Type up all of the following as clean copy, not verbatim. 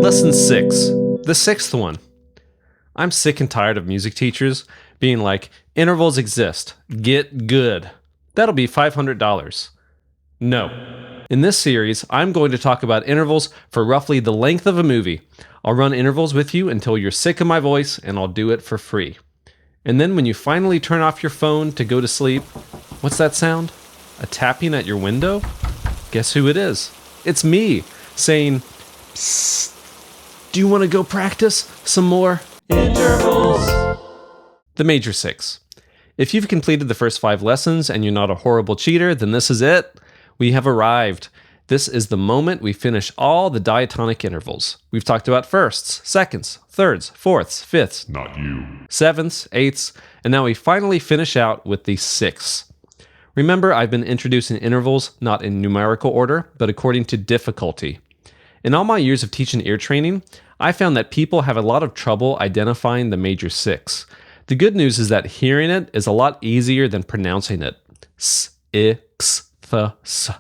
Lesson 6, the sixth one. I'm sick and tired of music teachers being like, intervals exist, get good. That'll be $500. No. In this series, I'm going to talk about intervals for roughly the length of a movie. I'll run intervals with you until you're sick of my voice, and I'll do it for free. And then when you finally turn off your phone to go to sleep, what's that sound? A tapping at your window? Guess who it is? It's me, saying, "Psst, do you want to go practice some more intervals?" The major six. If you've completed the first 5 lessons and you're not a horrible cheater, then this is it. We have arrived. This is the moment we finish all the diatonic intervals. We've talked about firsts, seconds, thirds, fourths, fifths, Not you. sevenths, eighths, and now we finally finish out with the sixths. Remember, I've been introducing intervals not in numerical order, but according to difficulty. In all my years of teaching ear training, I found that people have a lot of trouble identifying the major six. The good news is that hearing it is a lot easier than pronouncing it. S, I, x, th, s,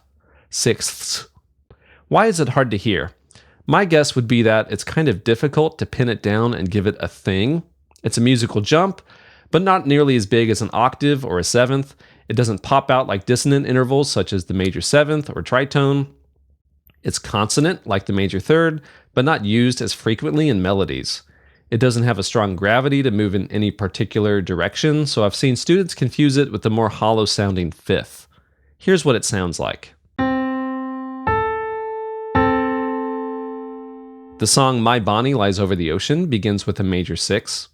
sixths. Why is it hard to hear? My guess would be that it's kind of difficult to pin it down and give it a thing. It's a musical jump, but not nearly as big as an octave or a seventh. It doesn't pop out like dissonant intervals such as the major seventh or tritone. It's consonant like the major third, but not used as frequently in melodies. It doesn't have a strong gravity to move in any particular direction, so I've seen students confuse it with the more hollow-sounding fifth. Here's what it sounds like. The song My Bonnie Lies Over the Ocean begins with a major six.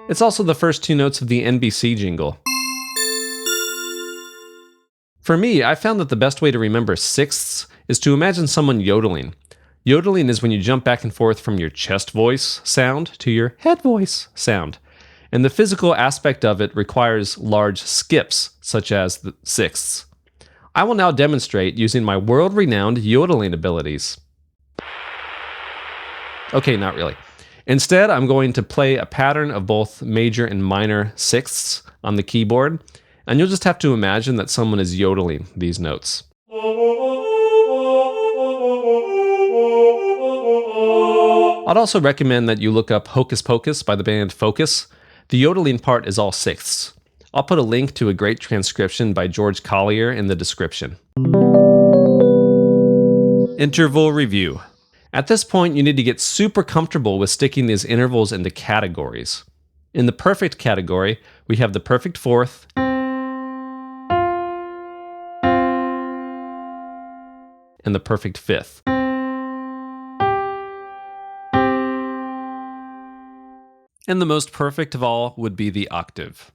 It's also the first 2 notes of the NBC jingle. For me, I found that the best way to remember sixths is to imagine someone yodeling. Yodeling is when you jump back and forth from your chest voice sound to your head voice sound. And the physical aspect of it requires large skips, such as the sixths. I will now demonstrate using my world-renowned yodeling abilities. Okay, not really. Instead, I'm going to play a pattern of both major and minor sixths on the keyboard, and you'll just have to imagine that someone is yodeling these notes. I'd also recommend that you look up Hocus Pocus by the band Focus. The yodeling part is all sixths. I'll put a link to a great transcription by George Collier in the description. Interval review. At this point, you need to get super comfortable with sticking these intervals into categories. In the perfect category, we have the perfect fourth and the perfect fifth. And the most perfect of all would be the octave.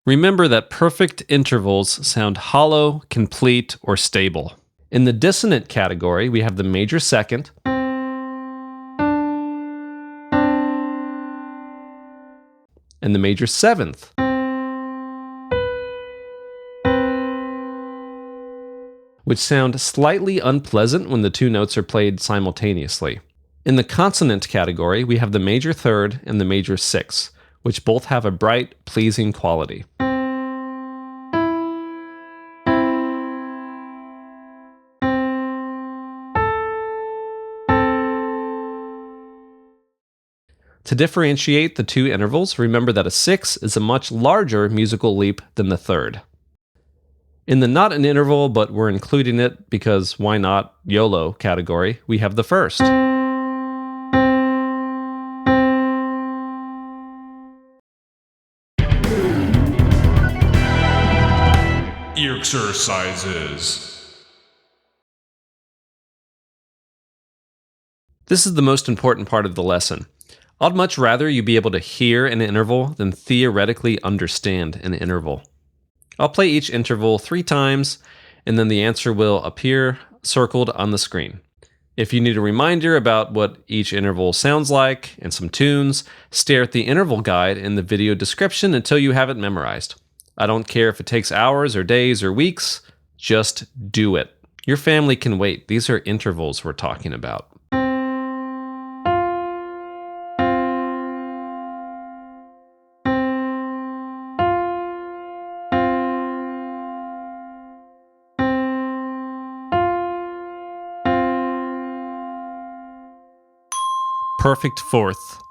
Remember that perfect intervals sound hollow, complete, or stable. In the dissonant category, we have the major second and the major seventh. Which sound slightly unpleasant when the 2 notes are played simultaneously. In the consonant category, we have the major third and the major sixth, which both have a bright, pleasing quality. To differentiate the 2 intervals, remember that a 6 is a much larger musical leap than the third. In the not an interval, but we're including it because why not, YOLO category, we have the first. Exercises. This is the most important part of the lesson. I'd much rather you be able to hear an interval than theoretically understand an interval. I'll play each interval 3 times, and then the answer will appear circled on the screen. If you need a reminder about what each interval sounds like and some tunes, stare at the interval guide in the video description until you have it memorized. I don't care if it takes hours or days or weeks, just do it. Your family can wait. These are intervals we're talking about. Perfect fourth.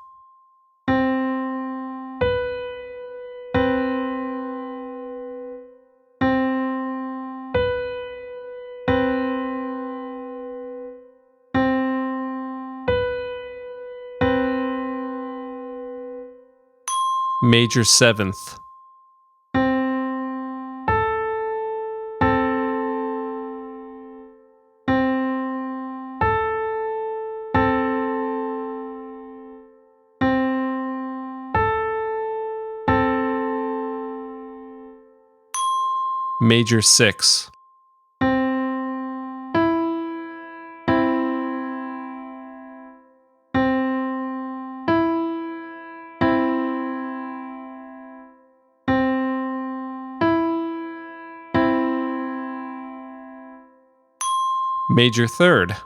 Major seventh. Major six. Major third.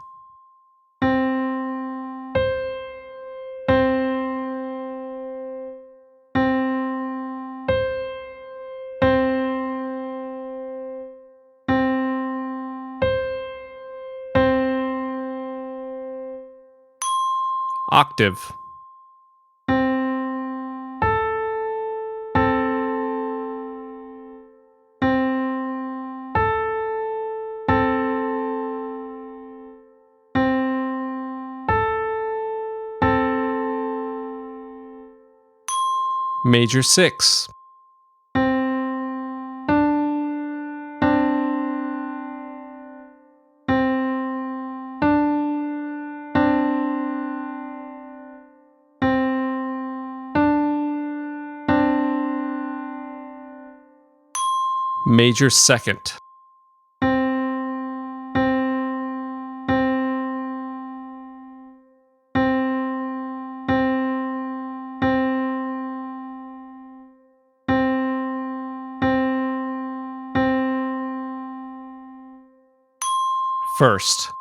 Octave. Major six. Major second. First.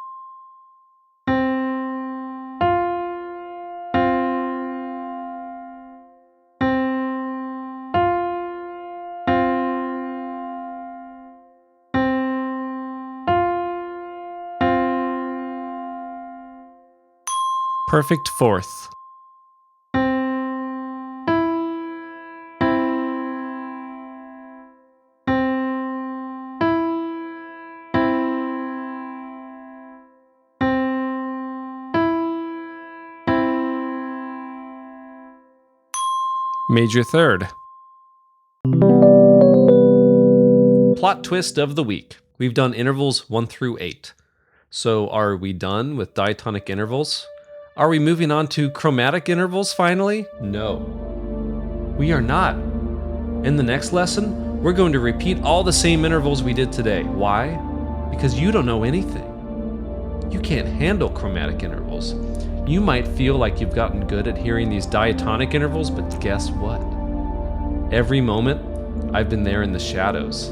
Perfect fourth. Major third. Plot twist of the week. We've done intervals 1 through 8. So are we done with diatonic intervals? Are we moving on to chromatic intervals finally? No. We are not. In the next lesson, we're going to repeat all the same intervals we did today. Why? Because you don't know anything. You can't handle chromatic intervals. You might feel like you've gotten good at hearing these diatonic intervals, but guess what? Every moment, I've been there in the shadows,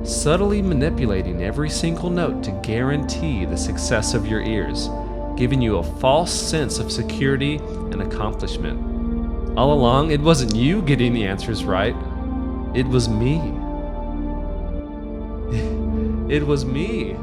subtly manipulating every single note to guarantee the success of your ears, giving you a false sense of security and accomplishment. All along, it wasn't you getting the answers right. It was me. It was me.